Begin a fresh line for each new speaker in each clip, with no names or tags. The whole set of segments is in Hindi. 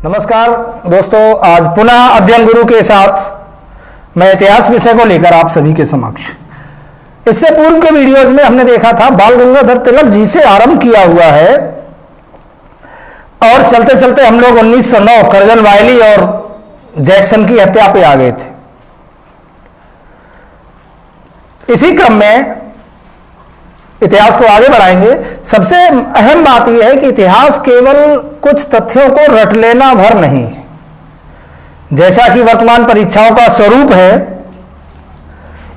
नमस्कार दोस्तों, आज पुनः अध्ययन गुरु के साथ मैं इतिहास विषय को लेकर आप सभी के समक्ष। इससे पूर्व के वीडियोज में हमने देखा था बाल गंगाधर तिलक जी से आरंभ किया हुआ है और चलते चलते हम लोग 1909 कर्जन वायली और जैक्सन की हत्या पे आ गए थे। इसी क्रम में इतिहास को आगे बढ़ाएंगे। सबसे अहम बात यह है कि इतिहास केवल कुछ तथ्यों को रट लेना भर नहीं, जैसा कि वर्तमान परीक्षाओं का स्वरूप है,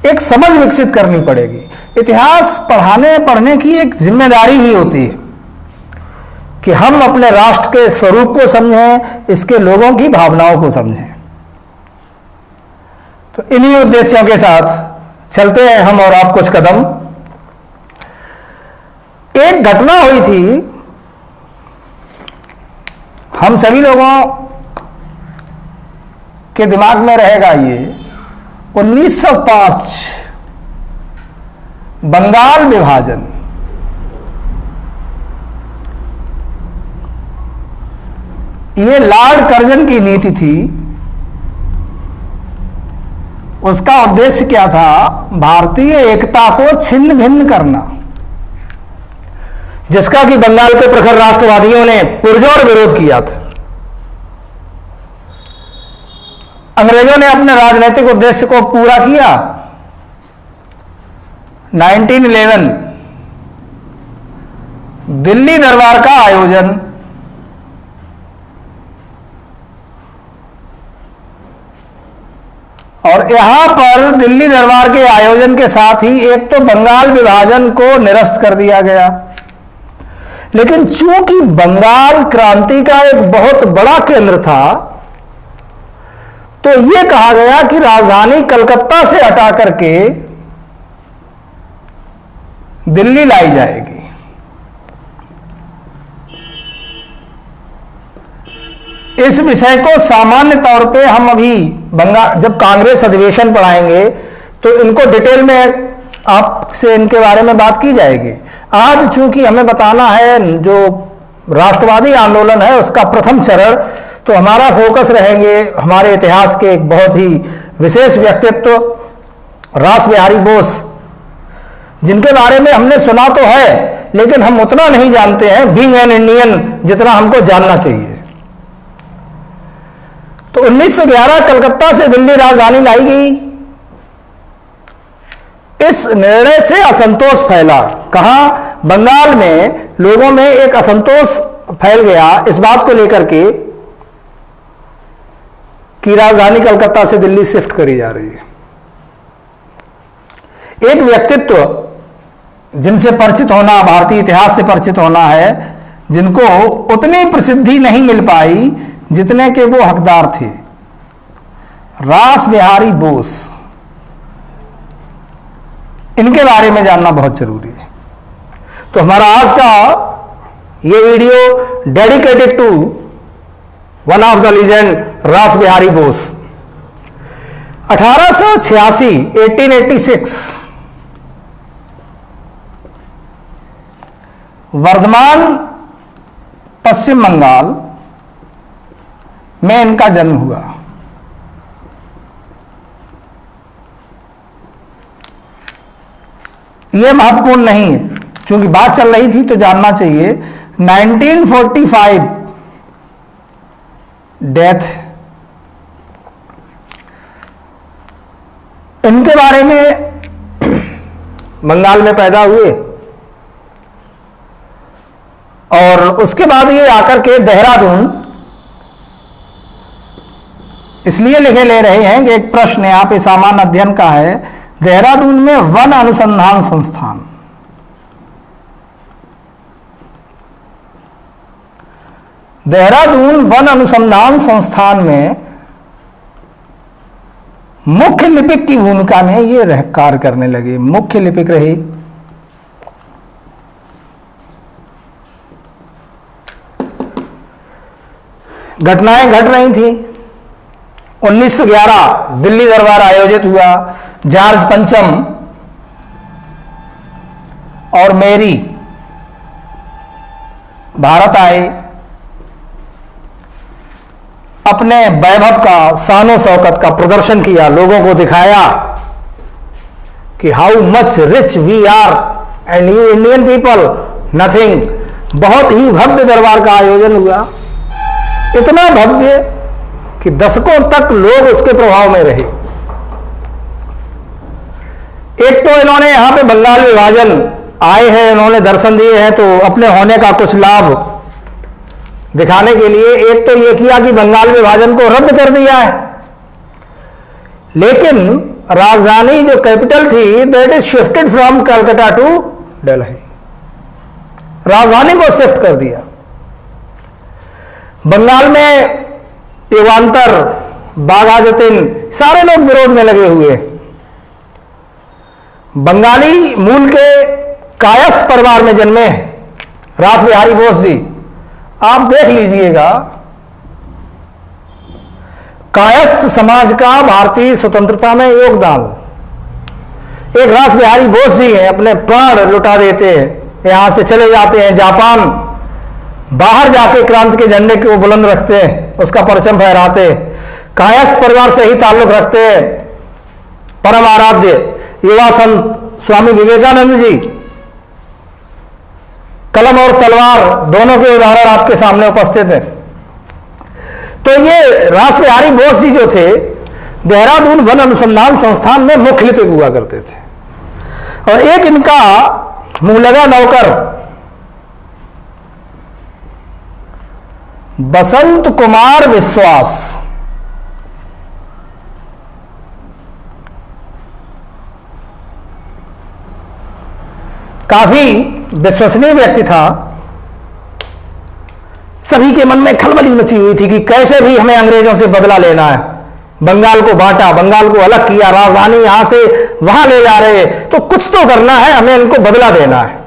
एक समझ विकसित करनी पड़ेगी। इतिहास पढ़ने की एक जिम्मेदारी भी होती है कि हम अपने राष्ट्र के स्वरूप को समझें, इसके लोगों की भावनाओं को समझें। तो इन्हीं उद्देश्यों के साथ चलते हैं हम और आप कुछ कदम। एक घटना हुई थी, हम सभी लोगों के दिमाग में रहेगा ये 1905 बंगाल विभाजन। ये लॉर्ड कर्जन की नीति थी। उसका उद्देश्य क्या था? भारतीय एकता को छिन्न भिन्न करना, जिसका कि बंगाल के प्रखर राष्ट्रवादियों ने पुरजोर विरोध किया था। अंग्रेजों ने अपने राजनीतिक उद्देश्य को पूरा किया। 1911 दिल्ली दरबार का आयोजन, और यहां पर दिल्ली दरबार के आयोजन के साथ ही एक तो बंगाल विभाजन को निरस्त कर दिया गया। लेकिन चूंकि बंगाल क्रांति का एक बहुत बड़ा केंद्र था, तो यह कहा गया कि राजधानी कलकत्ता से हटा करके दिल्ली लाई जाएगी। इस विषय को सामान्य तौर पे हम अभी जब कांग्रेस अधिवेशन पढ़ाएंगे तो इनको डिटेल में आपसे इनके बारे में बात की जाएगी। आज चूंकि हमें बताना है जो राष्ट्रवादी आंदोलन है उसका प्रथम चरण, तो हमारा फोकस रहेंगे हमारे इतिहास के एक बहुत ही विशेष व्यक्तित्व रास बिहारी बोस, जिनके बारे में हमने सुना तो है लेकिन हम उतना नहीं जानते हैं बीइंग एन इंडियन जितना हमको जानना चाहिए। तो 1911 कलकत्ता से दिल्ली राजधानी लाई गई। इस निर्णय से असंतोष फैला। कहां? बंगाल में लोगों में एक असंतोष फैल गया इस बात को लेकर के कि राजधानी कलकत्ता से दिल्ली शिफ्ट करी जा रही है। एक व्यक्तित्व जिनसे परिचित होना, भारतीय इतिहास से परिचित होना है, जिनको उतनी प्रसिद्धि नहीं मिल पाई जितने के वो हकदार थे, रास बिहारी बोस। इनके बारे में जानना बहुत जरूरी है। तो हमारा आज का ये video dedicated to one of the legend Rash Behari Bose. 1886 Varthaman पश्चिम बंगाल में इनका जन्म हुआ। यह महत्वपूर्ण नहीं है, क्योंकि बात चल रही थी तो जानना चाहिए। 1945 डेथ। इनके बारे में बंगाल में पैदा हुए और उसके बाद ये आकर के देहरादून इसलिए लिखे ले रहे हैं कि एक प्रश्न यहाँ पे सामान्य अध्ययन का है। देहरादून में वन अनुसंधान संस्थान, देहरादून वन अनुसंधान संस्थान में मुख्य लिपिक की भूमिका में ये कार्य करने लगे। मुख्य लिपिक रहे। घटनाएं घट रही थी। 1911 दिल्ली दरबार आयोजित हुआ। जॉर्ज पंचम और मेरी भारत आए। अपने वैभव का, शानो शौकत का प्रदर्शन किया, लोगों को दिखाया कि how much rich we are and you Indian people nothing. बहुत ही भव्य दरबार का आयोजन हुआ, इतना भव्य कि दशकों तक लोग उसके प्रभाव में रहे। एक तो इन्होंने यहां पे बंगाल विभाजन आए हैं, इन्होंने दर्शन दिए हैं, तो अपने होने का कुछ लाभ दिखाने के लिए एक तो ये किया कि बंगाल विभाजन को रद्द कर दिया है, लेकिन राजधानी जो कैपिटल थी that is shifted from Calcutta to Delhi, राजधानी को शिफ्ट कर दिया। बंगाल में युगांतर, बाघा जतिन सारे लोग विरोध में लगे हुए। बंगाली मूल के कायस्थ परिवार में जन्मे रास बिहारी बोस जी, आप देख लीजिएगा, कायस्थ समाज का भारतीय स्वतंत्रता में योगदान। एक रास बिहारी बोस जी हैं, अपने प्राण लुटा देते हैं, यहां से चले जाते हैं जापान, बाहर जाके क्रांति के झंडे को बुलंद रखते हैं, उसका परचम फहराते हैं, कायस्थ परिवार से ही ताल्लुक रखते हैं। परम आराध्य युवा संत स्वामी विवेकानंद जी, कलम और तलवार दोनों के उदाहरण आपके सामने उपस्थित हैं। तो ये रास बिहारी बोस जी जो थे, देहरादून वन अनुसंधान संस्थान में मुख्य लिपिक हुआ करते थे, और एक इनका मुंहलगा नौकर बसंत कुमार विश्वास, काफी विश्वसनीय व्यक्ति था। सभी के मन में खलबली मची हुई थी कि कैसे भी हमें अंग्रेजों से बदला लेना है। बंगाल को बांटा, बंगाल को अलग किया, राजधानी यहां से वहां ले जा रहे, तो कुछ तो करना है, हमें इनको बदला देना है।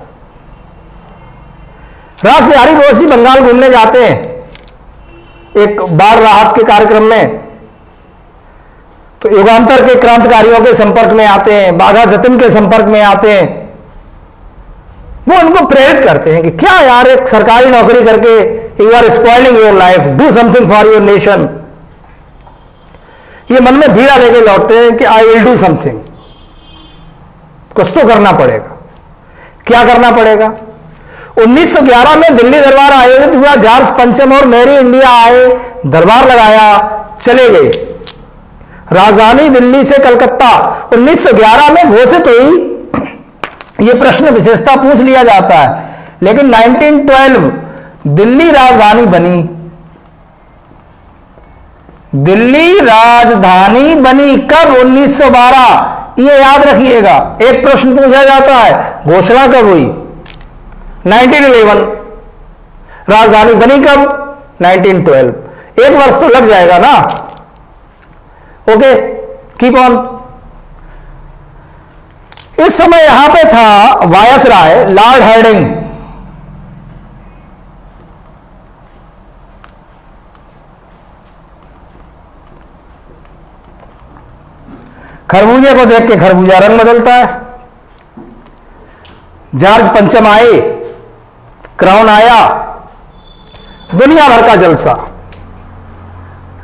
रास बिहारी बोस जी बंगाल घूमने जाते हैं एक बाढ़ राहत के कार्यक्रम में, तो युगांतर के क्रांतिकारियों के संपर्क में आते हैं, बाघा जतिन के संपर्क में आते हैं। वो उनको प्रेरित करते हैं कि क्या यार, एक सरकारी नौकरी करके you are spoiling your life, do something for your nation. ये मन में भीड़ा लेके लौटते हैं कि आई विल डू समथिंग, कुछ तो करना पड़ेगा। क्या करना पड़ेगा? 1911 में दिल्ली दरबार आयोजित हुआ, जॉर्ज पंचम और मैरी इंडिया आए, दरबार लगाया, चले गए। राजधानी दिल्ली से कलकत्ता 1911 में घोषित हुई, यह प्रश्न विशेषता पूछ लिया जाता है, लेकिन 1912 दिल्ली राजधानी बनी। दिल्ली राजधानी बनी कब? 1912। ये याद रखिएगा, एक प्रश्न पूछा जाता है, घोषणा कब हुई? 1911। राजधानी बनी कब? 1912। एक वर्ष तो लग जाएगा ना। Okay, keep on. इस समय यहां पे था वायसराय लॉर्ड हार्डिंग। खरबूजे को देख के खरबूजा रंग बदलता है। जॉर्ज पंचम आए, क्राउन आया, दुनिया भर का जलसा।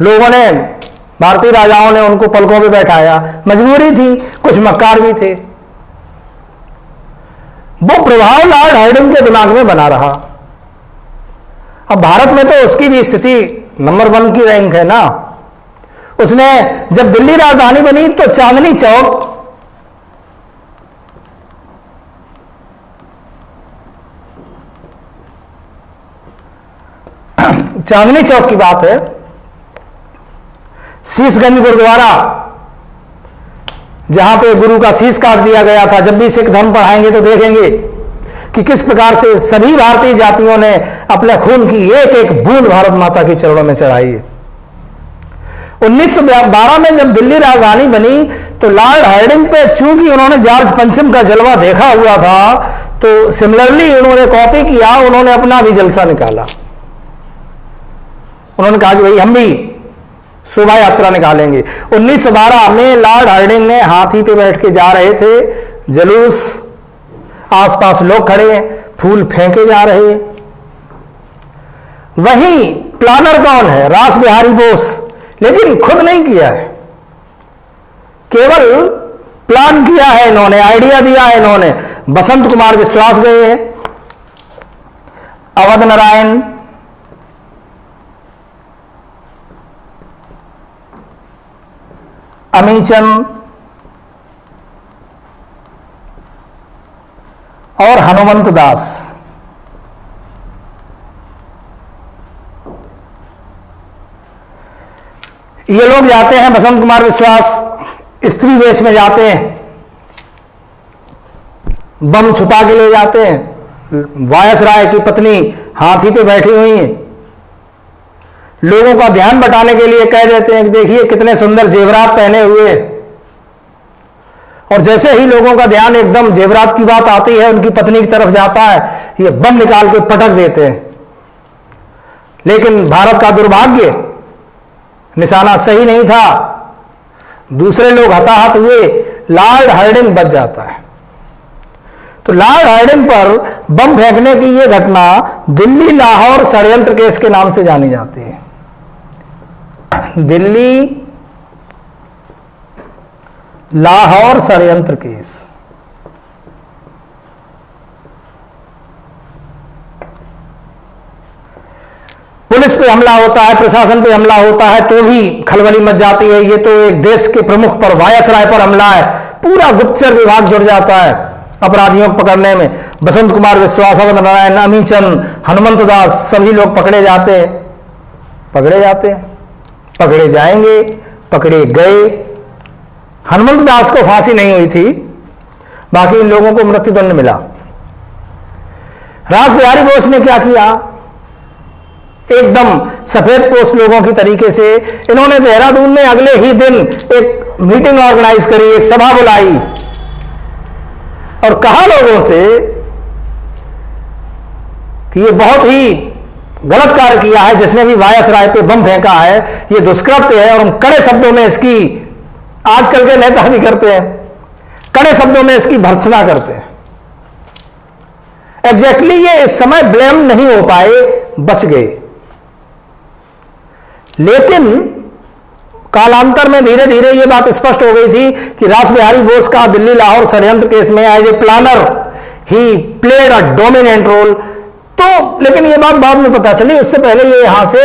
लोगों ने, भारतीय राजाओं ने उनको पलकों पे बैठाया, मजबूरी थी, कुछ मक्कार भी थे। वो प्रभाव लॉर्ड हार्डिंग के दिमाग में बना रहा। अब भारत में तो उसकी भी स्थिति नंबर 1 की रैंक है ना। उसने जब दिल्ली राजधानी बनी तो चांदनी चौक, चांदनी चौक की बात है, शीशगंज गुरुद्वारा जहां पे गुरु का शीश काट दिया गया था। जब भी सिख धर्म पढ़ाएंगे तो देखेंगे कि किस प्रकार से सभी भारतीय जातियों ने अपने खून की एक एक बूंद भारत माता के चरणों में चढ़ाई है। 1912 में जब दिल्ली राजधानी बनी तो लॉर्ड हार्डिंग पे चूंकि उन्होंने जॉर्ज पंचम का जलवा देखा हुआ था, तो सिमिलरली उन्होंने कॉपी किया, उन्होंने अपना भी जलसा निकाला। उन्होंने कहा कि भाई हम भी शोभा यात्रा निकालेंगे। 1912 में लॉर्ड हार्डिंग ने हाथी पे बैठ के जा रहे थे, जुलूस, आसपास लोग खड़े हैं, फूल फेंके जा रहे हैं। वहीं प्लानर कौन है? रास बिहारी बोस। लेकिन खुद नहीं किया है, केवल प्लान किया है इन्होंने, आइडिया दिया है इन्होंने। बसंत कुमार विश्वास गए हैं, अवध नारायण, अमीचंद और हनुमंत दास। ये लोग जाते हैं, बसंत कुमार विश्वास स्त्री वेश में जाते हैं, बम छुपा के ले जाते हैं। वायसराय की पत्नी हाथी पे बैठी हुई है, लोगों का ध्यान बटाने के लिए कह देते हैं कि देखिए कितने सुंदर जेवरात पहने हुए। और जैसे ही लोगों का ध्यान एकदम जेवरात की बात आती है, उनकी पत्नी की तरफ जाता है, ये बम निकाल के पटक देते हैं। लेकिन भारत का दुर्भाग्य, निशाना सही नहीं था, दूसरे लोग हताहत हुए, लॉर्ड हार्डिंग बच जाता है। तो लॉर्ड हार्डिंग पर बम फेंकने की यह घटना दिल्ली लाहौर षड्यंत्र केस के नाम से जानी जाती है। दिल्ली लाहौर षड्यंत्र केस। पुलिस पे हमला होता है, प्रशासन पे हमला होता है, तो भी खलबली मच जाती है। ये तो एक देश के प्रमुख पर, वायसराय पर हमला है, पूरा गुप्तचर विभाग जुड़ जाता है अपराधियों को पकड़ने में। बसंत कुमार विश्वास, अवध नारायण, अमीचंद, हनुमंत दास, सभी लोग पकड़े जाते हैं, पकड़े जाएंगे, पकड़े गए। हनुमंत दास को फांसी नहीं हुई थी, बाकी इन लोगों को मृत्युदंड मिला। रास बिहारी बोस ने क्या किया? एकदम सफेद पोश लोगों की तरीके से इन्होंने देहरादून में अगले ही दिन एक मीटिंग ऑर्गेनाइज करी, एक सभा बुलाई और कहा लोगों से कि ये बहुत ही गलत कार्य किया है, जिसने भी वायसराय पे बम फेंका है, ये दुष्कृत्य है और हम कड़े शब्दों में इसकी, आजकल के नेता भी करते हैं, कड़े शब्दों में इसकी भर्त्सना करते हैं। एग्जैक्टली ये इस समय ब्लेम नहीं हो पाए, बच गए। लेकिन कालांतर में धीरे धीरे ये बात स्पष्ट हो गई थी कि रास बिहारी बोस का दिल्ली लाहौर षड्यंत्र केस में as a planner he played a dominant role. तो लेकिन ये बात बाद में पता चली, उससे पहले ये यहां से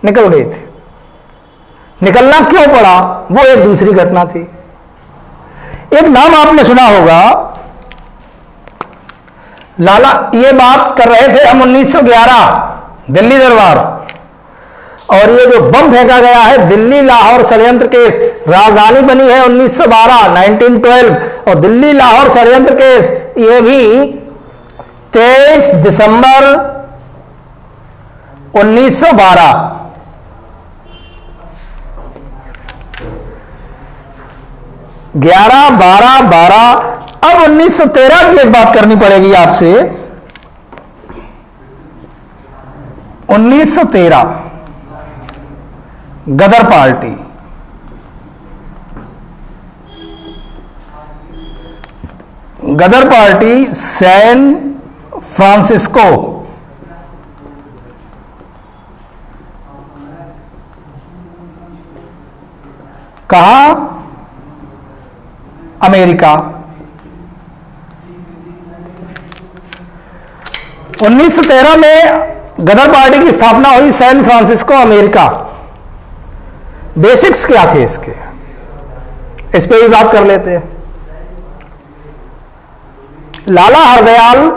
निकल गए थे। निकलना क्यों पड़ा, वो एक दूसरी घटना थी। एक नाम आपने सुना होगा, लाला, ये बात कर रहे थे हम 1911 दिल्ली दरबार, और ये जो बम फेंका गया है दिल्ली लाहौर षड्यंत्र केस, राजधानी बनी है 1912 और दिल्ली लाहौर षड्यंत्र केस ये भी 23 दिसंबर 1912। ग्यारह, 12, 12, अब 1913 की एक बात करनी पड़ेगी आपसे। 1913 गदर पार्टी, गदर पार्टी सैन फ्रांसिस्को, कहां? अमेरिका। 1913 में गदर पार्टी की स्थापना हुई सैन फ्रांसिस्को, अमेरिका। बेसिक्स क्या थे इसके, इस पे भी बात कर लेते हैं। लाला हरदयाल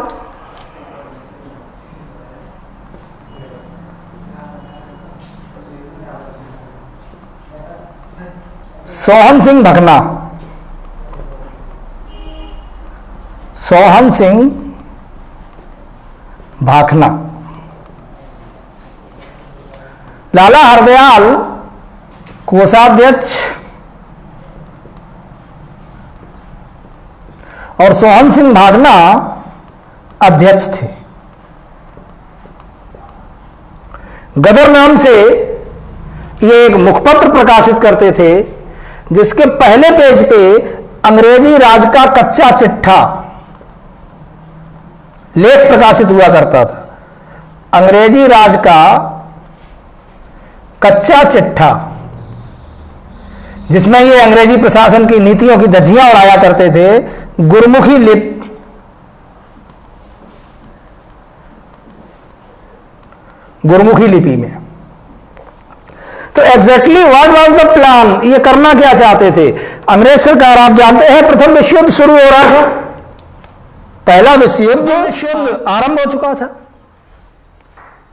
सोहन सिंह भकना, सोहन सिंह भाखना, लाला हरदयाल कोषाध्यक्ष और सोहन सिंह भागना अध्यक्ष थे। गदर नाम से ये एक मुखपत्र प्रकाशित करते थे, जिसके पहले पेज पे अंग्रेजी राज का कच्चा चिट्ठा लेख प्रकाशित हुआ करता था। अंग्रेजी राज का कच्चा चिट्ठा, जिसमें ये अंग्रेजी प्रशासन की नीतियों की धज्जियां उड़ाया करते थे, गुरमुखी लिपि में। तो exactly what was the plan, ये करना क्या चाहते थे अंग्रेज सरकार? आप जानते हैं प्रथम विश्व युद्ध शुरू हो रहा था, पहला विश्व युद्ध आरंभ हो चुका था,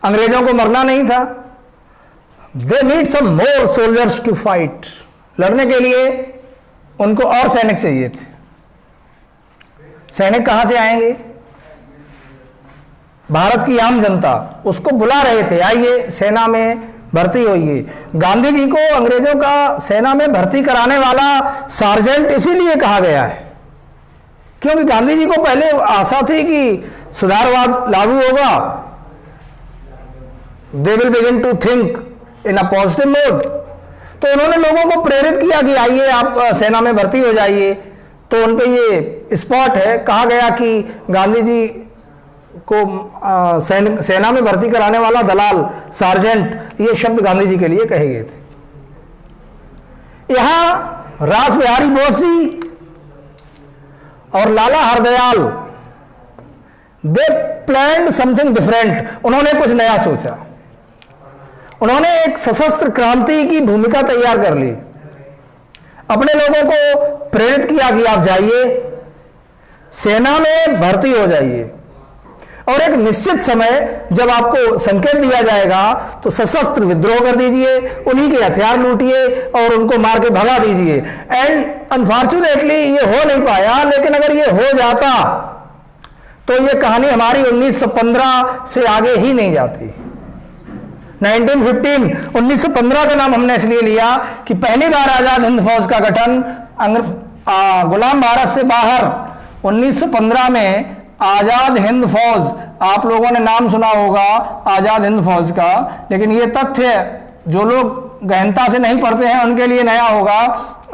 अंग्रेजों को मरना नहीं था। They need some more soldiers to fight, लड़ने के लिए उनको और सैनिक चाहिए थे। सैनिक कहां से आएंगे? भारत की आम जनता उसको बुला रहे थे, आइए सेना में भर्ती होइए। गांधी जी को अंग्रेजों का सेना में भर्ती कराने वाला सार्जेंट इसीलिए कहा गया है क्योंकि गांधी जी को पहले आशा थी कि सुधारवाद लागू होगा, they will begin to think in a positive mode. तो उन्होंने लोगों को प्रेरित किया कि आइए आप सेना में भर्ती हो जाइए। तो उन पे ये स्पॉट है, कहा गया कि गांधी जी को सेना में भर्ती कराने वाला दलाल, सार्जेंट, ये शब्द गांधी जी के लिए कहे गए थे। यहां रास बिहारी बोस जी और लाला हरदयाल, दे प्लान्ड समथिंग डिफरेंट। उन्होंने कुछ नया सोचा, उन्होंने एक सशस्त्र क्रांति की भूमिका तैयार कर ली, अपने लोगों को प्रेरित किया कि आप जाइए सेना में भर्ती हो जाइए और एक निश्चित समय जब आपको संकेत दिया जाएगा तो सशस्त्र विद्रोह कर दीजिए, उन्हीं के हथियार लूटिए और उनको मार के भगा दीजिए। एंड अनफॉर्चुनेटली ये हो नहीं पाया, लेकिन अगर ये हो जाता तो ये कहानी हमारी 1915 से आगे ही नहीं जाती। 1915 का नाम हमने इसलिए लिया कि पहली बार आजाद हिंद फौज का गठन गुलाम भारत से बाहर 1915 में आजाद हिंद फौज, आप लोगों ने नाम सुना होगा आजाद हिंद फौज का, लेकिन ये तथ्य जो लोग गहनता से नहीं पढ़ते हैं उनके लिए नया होगा।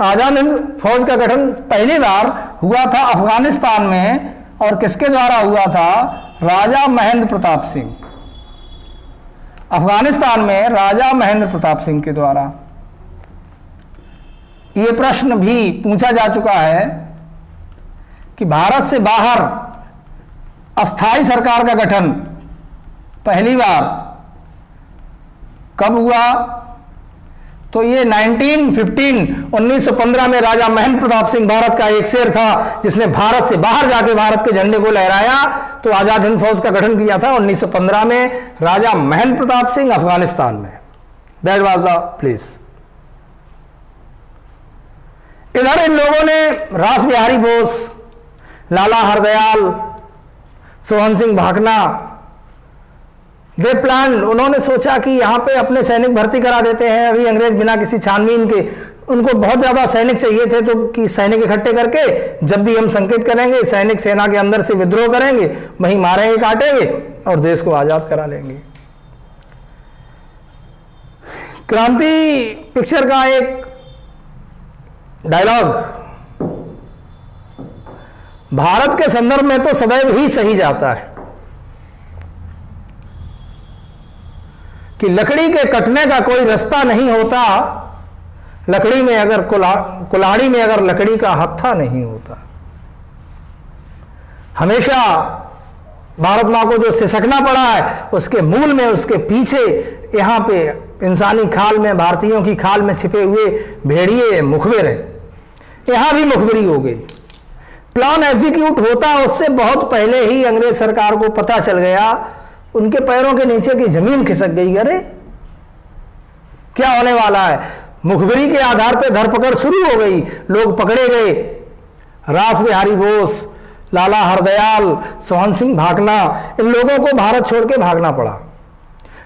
आजाद हिंद फौज का गठन पहली बार हुआ था अफगानिस्तान में, और किसके द्वारा हुआ था? राजा महेंद्र प्रताप सिंह। अफगानिस्तान में राजा महेंद्र प्रताप सिंह के द्वारा। यह प्रश्न भी पूछा जा चुका है कि भारत से बाहर अस्थाई सरकार का गठन पहली बार कब हुआ? तो ये 1915 में राजा महेंद्र प्रताप सिंह भारत का एक शेर था जिसने भारत से बाहर जाके भारत के झंडे को लहराया। तो आजाद हिंद फौज का गठन किया था 1915 में राजा महेंद्र प्रताप सिंह अफगानिस्तान में। That was the place. इधर इन लोगों ने रास बिहारी बोस, लाला हरदयाल, सोहन सिंह भाकना, दे प्लान, उन्होंने सोचा कि यहां पे अपने सैनिक भर्ती करा देते हैं। अभी अंग्रेज बिना किसी छानबीन के, उनको बहुत ज्यादा सैनिक चाहिए थे, तो कि सैनिक इकट्ठे करके जब भी हम संकेत करेंगे सैनिक सेना के अंदर से विद्रोह करेंगे, वहीं मारेंगे काटेंगे और देश को आजाद करा लेंगे। क्रांति पिक्चर का एक डायलॉग भारत के संदर्भ में तो सदैव ही सही जाता है कि लकड़ी के कटने का कोई रास्ता नहीं होता, लकड़ी में अगर कुल्हाड़ी में अगर लकड़ी का हत्था नहीं होता। हमेशा भारत मां को जो सिसकना पड़ा है उसके मूल में, उसके पीछे यहां पे इंसानी खाल में, भारतीयों की खाल में छिपे हुए भेड़िए मुखबिर हैं। यहां भी मुखबिरी हो गई। प्लान एग्जीक्यूट होता उससे बहुत पहले ही अंग्रेज सरकार को पता चल गया, उनके पैरों के नीचे की जमीन खिसक गई। अरे क्या होने वाला है? मुखबिरी के आधार पर धरपकड़ शुरू हो गई, लोग पकड़े गए। रास बिहारी बोस, लाला हरदयाल, सोहन सिंह भाकना, इन लोगों को भारत छोड़ के भागना पड़ा।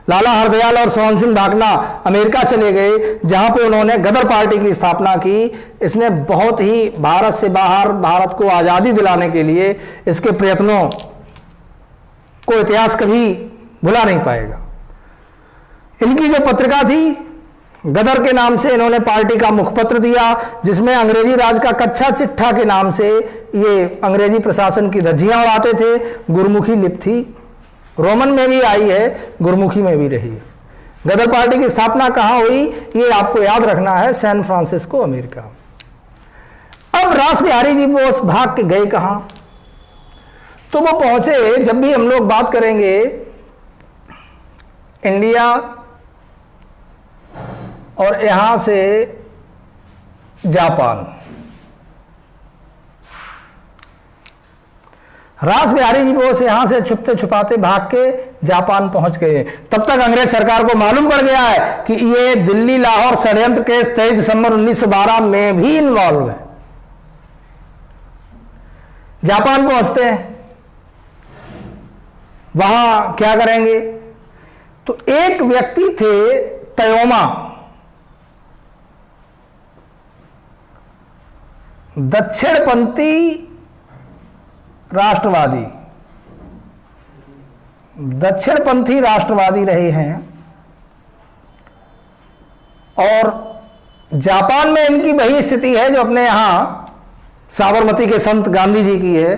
लाला हरदयाल और सोहन सिंह भाकना अमेरिका चले गए, जहां पे उन्होंने गदर पार्टी की स्थापना की। इसने बहुत ही भारत से बाहर भारत को आजादी दिलाने के लिए इसके प्रयत्नों को इतिहास कभी भुला नहीं पाएगा। इनकी जो पत्रिका थी गदर के नाम से, इन्होंने पार्टी का मुखपत्र दिया जिसमें अंग्रेजी राज का कच्चा चिट्ठा के नाम से ये अंग्रेजी प्रशासन की धज्जियां उड़ाते थे। गुरमुखी लिपि थी रोमन में भी आई है, गुरमुखी में भी रही है। गदर पार्टी की स्थापना कहाँ हुई, ये आपको याद रखना है, सैन फ्रांसिस्को, अमेरिका। अब रास बिहारी जी बोस भाग के गए कहाँ, तो वो पहुंचे, जब भी हम लोग बात करेंगे इंडिया और यहां से जापान, रास बिहारी जी बोस यहां से छुपते छुपाते भाग के जापान पहुंच गए। तब तक अंग्रेज सरकार को मालूम पड़ गया है कि ये दिल्ली लाहौर षड्यंत्र केस 23 दिसंबर 1912 में भी इन्वॉल्व है। जापान पहुंचते हैं, वहां क्या करेंगे, तो एक व्यक्ति थे तयोमा, दक्षिणपंथी राष्ट्रवादी, दक्षिणपंथी राष्ट्रवादी रहे हैं। और जापान में इनकी वही स्थिति है जो अपने यहां साबरमती के संत गांधी जी की है।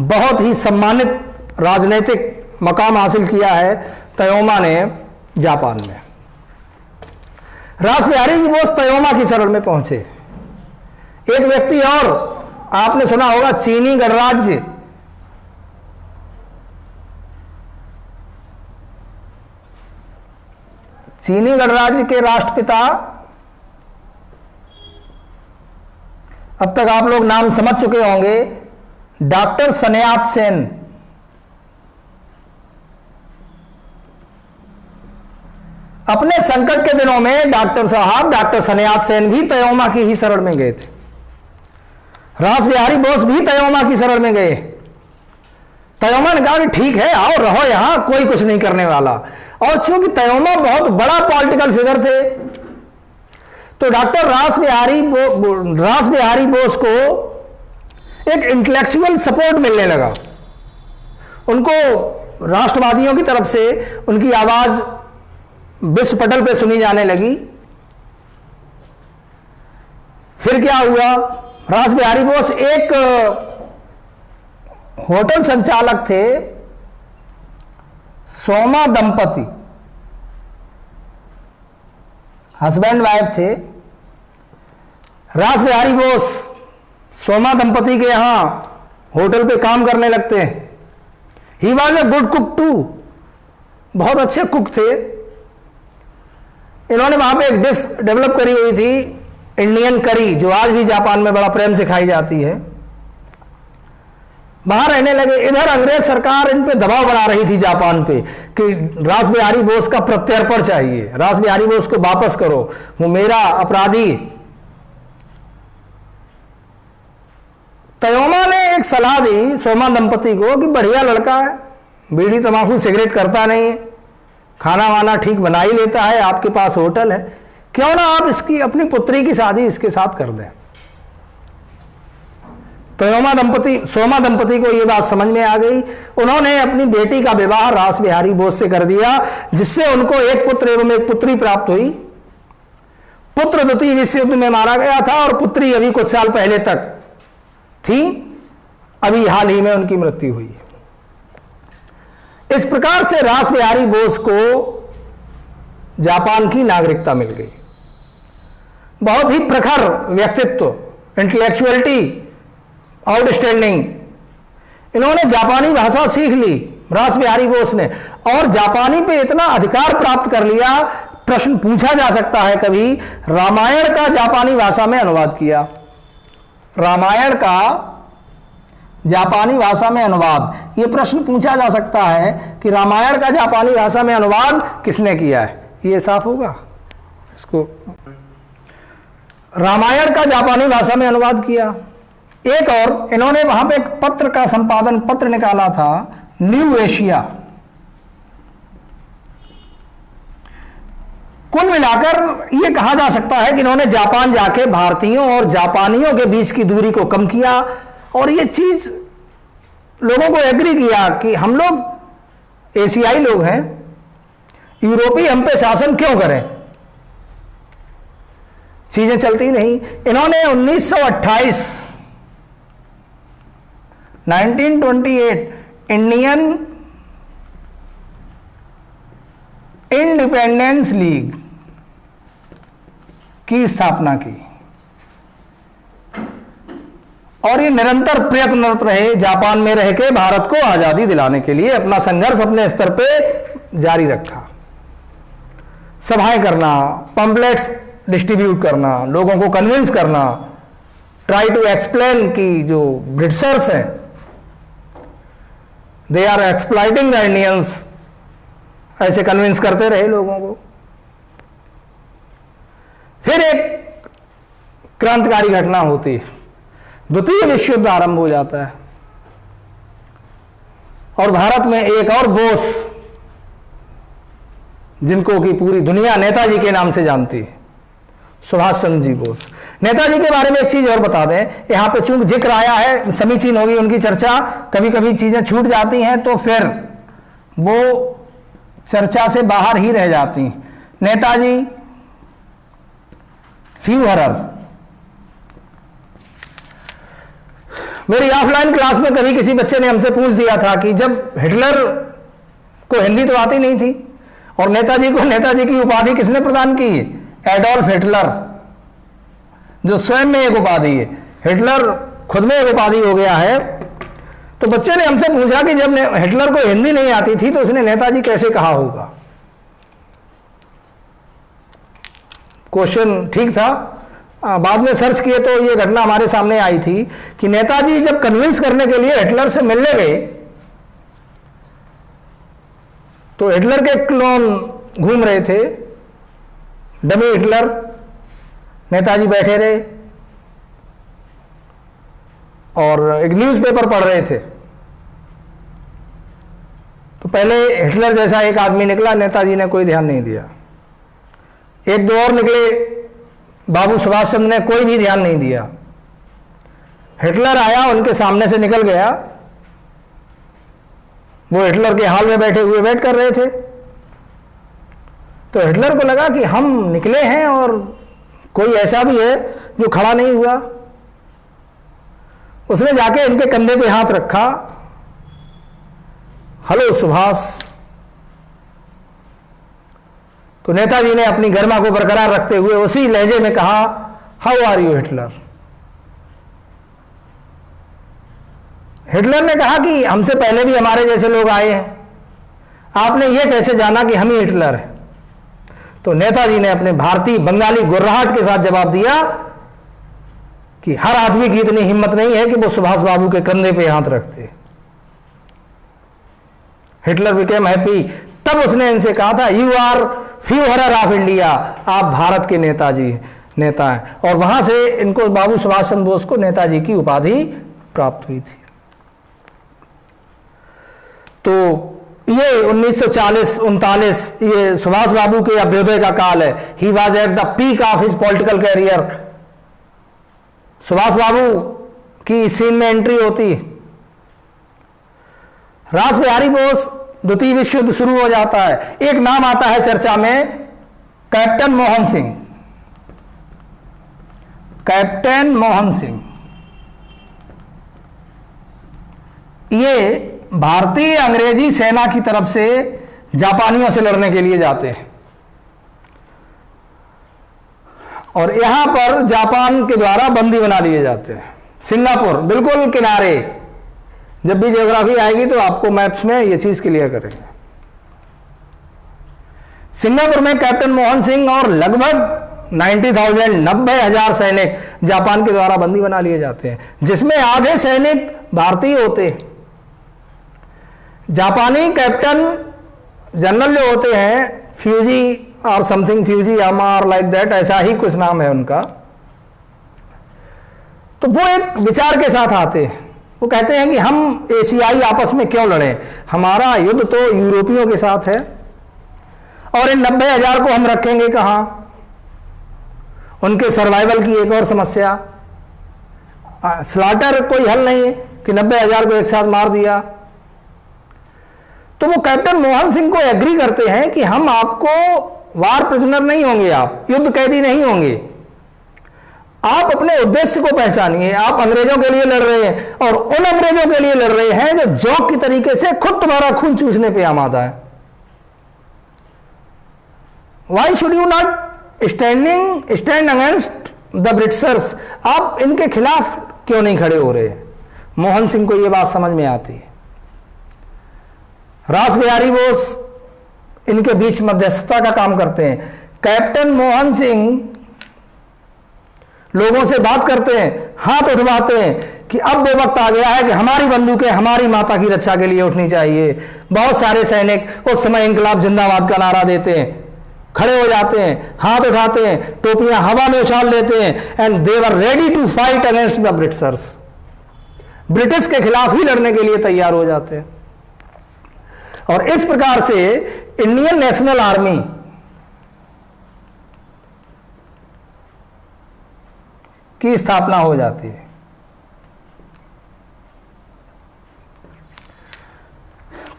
बहुत ही सम्मानित राजनीतिक मकाम हासिल किया है तयोमा ने जापान में। रास बिहारी जी बोस तयोमा की शरण में पहुंचे। एक व्यक्ति और आपने सुना होगा, चीनी गणराज्य, चीनी गणराज्य के राष्ट्रपिता, अब तक आप लोग नाम समझ चुके होंगे, डॉक्टर सन यात सेन। अपने संकट के दिनों में डॉक्टर सन यात सेन भी तयोमा की ही शरण में गए थे। रास बिहारी बोस भी तयोमा की शरण में गए। तयोमा ने कहा कि ठीक है, आओ रहो यहां, कोई कुछ नहीं करने वाला। और चूंकि तयोमा बहुत बड़ा पॉलिटिकल फिगर थे, तो डॉक्टर रास बिहारी बोस को एक इंटेलेक्चुअल सपोर्ट मिलने लगा। उनको राष्ट्रवादियों की तरफ से उनकी आवाज विश्व पटल पे सुनी जाने लगी। फिर क्या हुआ, रास बिहारी बोस एक होटल संचालक थे, सोमा दंपति, हस्बैंड वाइफ थे। रास बिहारी बोस सोमा दंपति के यहां होटल पे काम करने लगते हैं। He was a good cook too, बहुत अच्छे कुक थे। इन्होंने वहां पे एक डिश डेवलप करी हुई थी, इंडियन करी, जो आज भी जापान में बड़ा प्रेम से खाई जाती है। बाहर रहने लगे। इधर अंग्रेज सरकार इन पे दबाव बना रही थी जापान पे कि रास बिहारी बोस का प्रत्यर्पण चाहिए, रास बिहारी बोस को वापस करो, वो मेरा अपराधी। तयोमा ने एक सलाह दी सोमा दंपति को कि बढ़िया लड़का है, बीड़ी तंबाकू सिगरेट करता नहीं है, खाना वाना ठीक बना ही लेता है, आपके पास होटल है, क्यों ना आप इसकी अपनी पुत्री की शादी इसके साथ कर दें। सोमा दंपति को यह बात समझ में आ गई। उन्होंने अपनी बेटी का विवाह रास बिहारी बोस से कर दिया, जिससे उनको एक पुत्र एवं एक पुत्री प्राप्त हुई। पुत्र द्वितीय विश्व युद्ध में मारा गया था और पुत्री अभी कुछ साल पहले तक थी, अभी हाल ही में उनकी मृत्यु हुई है। इस प्रकार से रास बिहारी बोस को जापान की नागरिकता मिल गई। बहुत ही प्रखर व्यक्तित्व, इंटेलेक्चुअलिटी, आउटस्टैंडिंग। इन्होंने जापानी भाषा सीख ली रास बिहारी बोस ने, और जापानी पे इतना अधिकार प्राप्त कर लिया, प्रश्न पूछा जा सकता है कभी, रामायण का जापानी भाषा में अनुवाद किया। रामायण का जापानी भाषा में अनुवाद, यह प्रश्न पूछा जा सकता है कि रामायण का जापानी भाषा में अनुवाद किसने किया है। यह साफ होगा इसको, रामायण का जापानी भाषा में अनुवाद किया। एक और इन्होंने वहां पे एक पत्र का संपादन पत्र निकाला था, न्यू एशिया। कुल मिलाकर यह कहा जा सकता है कि इन्होंने जापान जाके भारतीयों और जापानियों के बीच की दूरी को कम किया, और यह चीज लोगों को एग्री किया कि हम लोग एशियाई लोग हैं, यूरोपीय हम पे शासन क्यों करें, चीजें चलती नहीं। इन्होंने 1928 इंडियन इंडिपेंडेंस लीग की स्थापना की और ये निरंतर प्रयत्नरत रहे जापान में रह के भारत को आजादी दिलाने के लिए। अपना संघर्ष अपने स्तर पे जारी रखा, सभाएं करना, पंपलेट्स डिस्ट्रीब्यूट करना, लोगों को कन्विंस करना, ट्राई टू एक्सप्लेन कि जो ब्रिटिशर्स हैं they are exploiting the Indians, ऐसे कन्विंस करते रहे लोगों को। फिर एक क्रांतिकारी घटना होती है, द्वितीय विश्व युद्ध आरंभ हो जाता है और भारत में एक और बोस जिनको कि पूरी दुनिया नेताजी के नाम से जानती है, सुभाष चंद्र जी बोस। नेताजी के बारे में एक चीज और बता दें, यहां पे चूंकि जिक्र आया है, समीचीन होगी उनकी चर्चा, कभी कभी चीजें छूट जाती हैं तो फिर वो चर्चा से बाहर ही रह जाती हैं। नेताजी फ्यूहरर, मेरी ऑफलाइन क्लास में कभी किसी बच्चे ने हमसे पूछ दिया था कि जब हिटलर को हिंदी तो आती नहीं थी और नेताजी को नेताजी की उपाधि किसने प्रदान की? एडोल्फ हिटलर, जो स्वयं में एक उपाधि है, हिटलर खुद में एक उपाधि हो गया है। तो बच्चे ने हमसे पूछा कि जब हिटलर को हिंदी नहीं आती थी तो उसने नेताजी कैसे कहा होगा। क्वेश्चन ठीक था। बाद में सर्च किए तो ये घटना हमारे सामने आई थी कि नेताजी जब कन्विंस करने के लिए हिटलर से मिलने गए तो हिटलर के क्लोन घूम रहे थे, डमी हिटलर। नेताजी बैठे रहे और एक न्यूज़पेपर पढ़ रहे थे। तो पहले हिटलर जैसा एक आदमी निकला, नेताजी ने कोई ध्यान नहीं दिया। एक दो और निकले, बाबू सुभाष चंद्र ने कोई भी ध्यान नहीं दिया। हिटलर आया, उनके सामने से निकल गया। वो हिटलर के हाल में बैठे हुए वेट कर रहे थे। तो हिटलर को लगा कि हम निकले हैं और कोई ऐसा भी है जो खड़ा नहीं हुआ। उसने जाके इनके कंधे पे हाथ रखा, हेलो सुभाष। तो नेताजी ने अपनी गरिमा को बरकरार रखते हुए उसी लहजे में कहा, how are you Hitler. Hitler ने कहा कि हमसे पहले भी हमारे जैसे लोग आए हैं, आपने यह कैसे जाना कि हम ही हिटलर हैं। तो नेताजी ने अपने भारतीय बंगाली गुर्राहट के साथ जवाब दिया कि हर आदमी की इतनी हिम्मत नहीं है कि वो सुभाष बाबू के कंधे पे हाथ रखते। Hitler became happy. तब उसने इनसे कहा था, you are fuhrer of India, आप भारत के नेताजी नेता हैं। और वहां से इनको बाबू सुभाष चंद्र बोस को नेताजी की उपाधि प्राप्त हुई थी। तो ये 1940-39 ये सुभाष बाबू के अभ्युदय का काल है। He was at the peak of his political career. Subhash Babu की सीन में एंट्री होती है। रास बिहारी बोस, द्वितीय विश्व युद्ध शुरू हो जाता है। एक नाम आता है चर्चा में, कैप्टन मोहन सिंह। कैप्टन मोहन सिंह ये भारतीय अंग्रेजी सेना की तरफ से जापानियों से लड़ने के लिए जाते हैं और यहां पर जापान के द्वारा बंदी बना लिए जाते हैं। सिंगापुर बिल्कुल किनारे। जब भी ज्योग्राफी आएगी तो आपको मैप्स में ये चीज क्लियर करेंगे। सिंगापुर में कैप्टन मोहन सिंह और लगभग 90,000 सैनिक जापान के द्वारा बंदी बना लिए जाते हैं, जिसमें आधे सैनिक भारतीय होते हैं। जापानी कैप्टन जनरल जो होते हैं, फ्यूजी और समथिंग, फ्यूजी यामा और लाइक दैट, ऐसा ही कुछ नाम है उनका। तो वो एक विचार के साथ आते हैं। वो कहते हैं कि हम एशियाई आपस में क्यों लड़ें, हमारा युद्ध तो यूरोपियों के साथ है और इन 90,000 को हम रखेंगे कहां। उनके सर्वाइवल की एक और समस्या, स्लॉटर कोई हल नहीं है कि 90,000 को एक साथ मार दिया। तो वो कैप्टन मोहन सिंह को एग्री करते हैं कि हम आपको वार प्रिजनर नहीं होंगे, आप युद्ध कैदी नहीं होंगे, आप अपने उद्देश्य को पहचानिए। आप अंग्रेजों के लिए लड़ रहे हैं और उन अंग्रेजों के लिए लड़ रहे हैं जो जोक की तरीके से खुद तुम्हारा खून चूसने पे आमादा है। Why should you not stand against the Britishers? आप इनके खिलाफ क्यों नहीं खड़े हो रहे? मोहन सिंह को यह बात समझ में आती है। रास बिहारी बोस इनके बीच मध्यस्थता का काम करते हैं। कैप्टन मोहन सिंह लोगों से बात करते हैं, हाथ उठवाते हैं कि अब वो वक्त आ गया है कि हमारी बंदूकें हमारी माता की रक्षा के लिए उठनी चाहिए। बहुत सारे सैनिक उस समय इंकलाब जिंदाबाद का नारा देते हैं, खड़े हो जाते हैं, हाथ उठाते हैं, टोपियां हवा में उछाल देते हैं, and they were ready to fight against the Britishers. British के खिलाफ ही लड़ने के लिए तैयार हो जाते हैं। और इस प्रकार से इंडियन नेशनल आर्मी की स्थापना हो जाती है।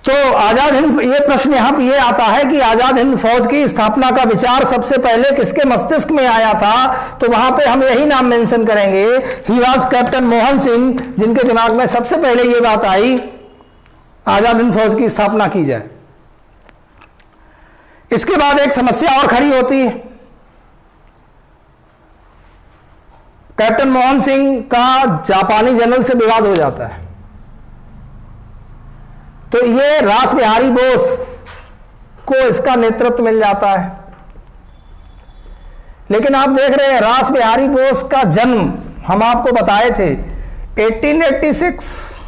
तो आजाद हिंद, ये प्रश्न यहां पर यह आता है कि आजाद हिंद फौज की स्थापना का विचार सबसे पहले किसके मस्तिष्क में आया था? तो वहां पे हम यही नाम मेंशन करेंगे, he was captain Mohan Singh, जिनके दिमाग में सबसे पहले यह बात आई आजाद हिंद फौज की स्थापना की जाए। इसके बाद एक समस्या और खड़ी होती है। कैप्टन मोहन सिंह का जापानी जनरल से विवाद हो जाता है, तो ये रास बिहारी बोस को इसका नेतृत्व मिल जाता है। लेकिन आप देख रहे हैं रास बिहारी बोस का जन्म हम आपको बताए थे 1886,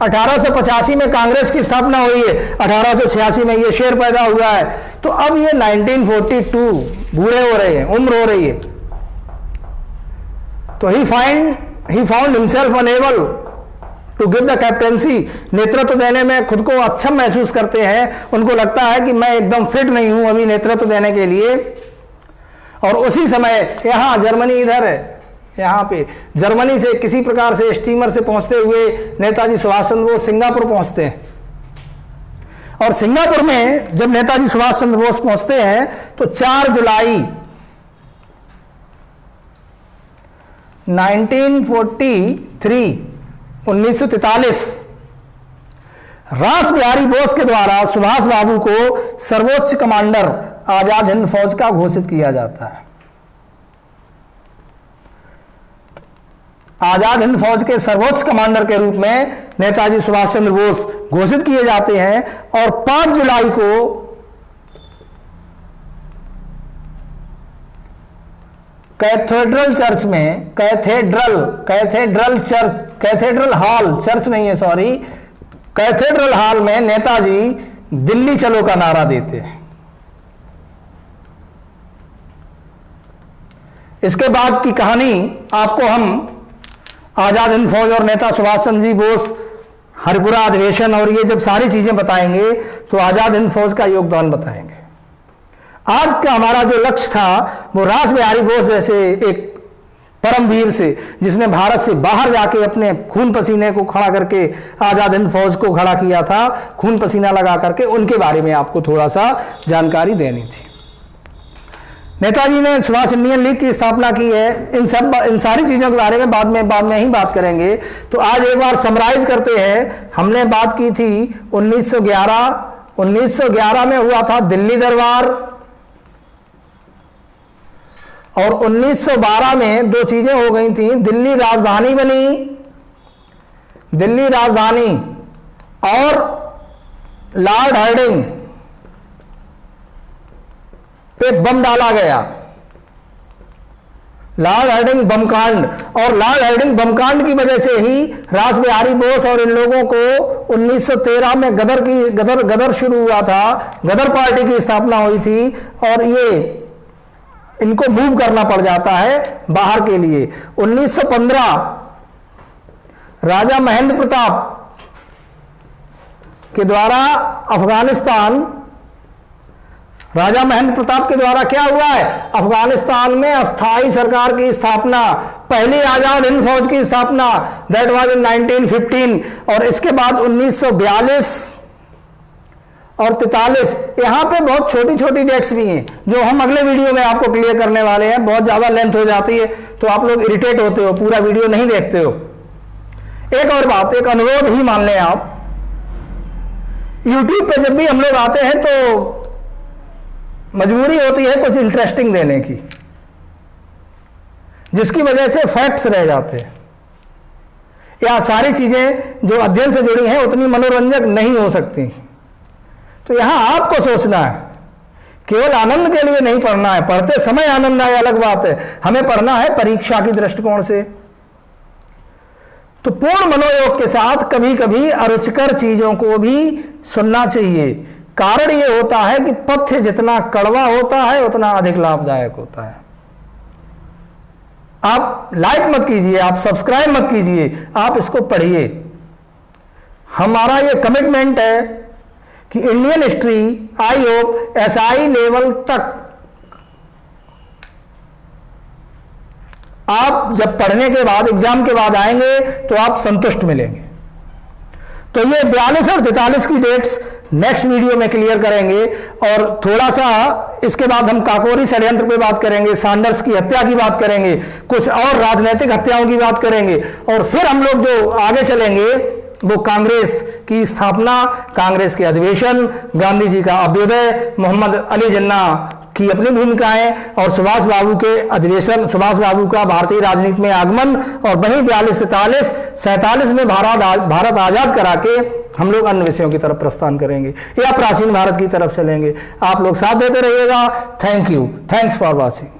1885 में कांग्रेस की स्थापना हुई है, 1886 में ये शेर पैदा हुआ है। तो अब ये 1942 बूढ़े हो रहे हैं, उम्र हो रही है। तो he found himself unable to give the captaincy. नेतृत्व देने में खुद को अक्षम महसूस करते हैं, उनको लगता है कि मैं एकदम फिट नहीं हूं अभी नेतृत्व देने के लिए। और उसी समय यहां जर्मनी इधर है, यहां पे जर्मनी से किसी प्रकार से स्टीमर से पहुंचते हुए नेताजी सुभाष चंद्र बोस सिंगापुर पहुंचते हैं। और सिंगापुर में जब नेताजी सुभाष चंद्र बोस पहुंचते हैं तो 4 जुलाई 1943 रास बिहारी बोस के द्वारा सुभाष बाबू को सर्वोच्च कमांडर आजाद हिंद फौज का घोषित किया जाता है। आजाद हिंद फौज के सर्वोच्च कमांडर के रूप में नेताजी सुभाष चंद्र बोस घोषित किए जाते हैं। और 5 जुलाई को कैथेड्रल चर्च में, कैथेड्रल हॉल, चर्च नहीं है सॉरी, कैथेड्रल हॉल में नेताजी दिल्ली चलो का नारा देते हैं। इसके बाद की कहानी आपको हम आजाद हिंद फौज और नेता सुभाष चंद्र जी बोस, हरिपुरा अधिवेशन और ये जब सारी चीजें बताएंगे तो आजाद हिंद फौज का योगदान बताएंगे। आज का हमारा जो लक्ष्य था वो रास बिहारी बोस जैसे एक परमवीर से, जिसने भारत से बाहर जाके अपने खून पसीने को खड़ा करके आजाद हिंद फौज को खड़ा किया था, खून पसीना लगा करके, उनके बारे में आपको थोड़ा सा जानकारी देनी थी। नेताजी ने सुभाष इंडियन लीग की स्थापना की है। इन सारी चीजों के बारे में बाद में ही बात करेंगे। तो आज एक बार समराइज करते हैं। हमने बात की थी 1911 में हुआ था दिल्ली दरबार, और 1912 में 2 चीजें हो गई थी। दिल्ली राजधानी बनी, दिल्ली राजधानी, और लॉर्ड हार्डिंग पे बम डाला गया, लॉर्ड हार्डिंग बम कांड। और लॉर्ड हार्डिंग बम कांड की वजह से ही रास बिहारी बोस और इन लोगों को 1913 में गदर शुरू हुआ था, गदर पार्टी की स्थापना हुई थी, और ये इनको मूव करना पड़ जाता है बाहर के लिए। 1915 राजा महेंद्र प्रताप के द्वारा राजा महेंद्र प्रताप के द्वारा क्या हुआ है? अफगानिस्तान में अस्थाई सरकार की स्थापना, पहली आजाद हिंद फौज की स्थापना, दैट वाज इन 1915। और इसके बाद 1942 और 43, यहां पे बहुत छोटी छोटी डेट्स भी हैं जो हम अगले वीडियो में आपको क्लियर करने वाले हैं। बहुत ज्यादा लेंथ हो जाती है तो आप लोग इरिटेट होते हो, पूरा वीडियो नहीं देखते हो। एक और बात, एक अनुरोध ही मान लें आप, YouTube पे जब भी हम लोग आते हैं तो मजबूरी होती है कुछ इंटरेस्टिंग देने की, जिसकी वजह से फैक्ट्स रह जाते हैं, या सारी चीजें जो अध्ययन से जुड़ी हैं उतनी मनोरंजक नहीं हो सकती। तो यहां आपको सोचना है, केवल आनंद के लिए नहीं पढ़ना है, पढ़ते समय आनंद आए अलग बात है, हमें पढ़ना है परीक्षा की दृष्टिकोण से। तो पूर्ण मनोयोग के साथ कभी कभी अरुचिकर चीजों को भी सुनना चाहिए। कारण यह होता है कि पथ्य जितना कड़वा होता है उतना अधिक लाभदायक होता है। आप लाइक मत कीजिए, आप सब्सक्राइब मत कीजिए, आप इसको पढ़िए। हमारा यह कमिटमेंट है कि Indian history I hope SI level तक आप जब पढ़ने के बाद, एग्जाम के बाद आएंगे तो आप संतुष्ट मिलेंगे। तो ये 42 और 43 की डेट्स नेक्स्ट वीडियो में क्लियर करेंगे, और थोड़ा सा इसके बाद हम काकोरी षड्यंत्र पे बात करेंगे, सैंडर्स की हत्या की बात करेंगे, कुछ और राजनीतिक हत्याओं की बात करेंगे, और फिर हम लोग जो आगे चलेंगे वो कांग्रेस की स्थापना, कांग्रेस के अधिवेशन, गांधी जी का अभ्युदय, मोहम्मद अली जिन्ना की अपनी भूमिकाएं, और सुभाष बाबू के अधिवेशन, सुभाष बाबू का भारतीय राजनीति में आगमन, और वहीं 42 से 47 में भारत आजाद करा के हम लोग अन्य विषयों की तरफ प्रस्थान करेंगे या प्राचीन भारत की तरफ चलेंगे। आप लोग साथ देते रहिएगा। Thank you, thanks for watching.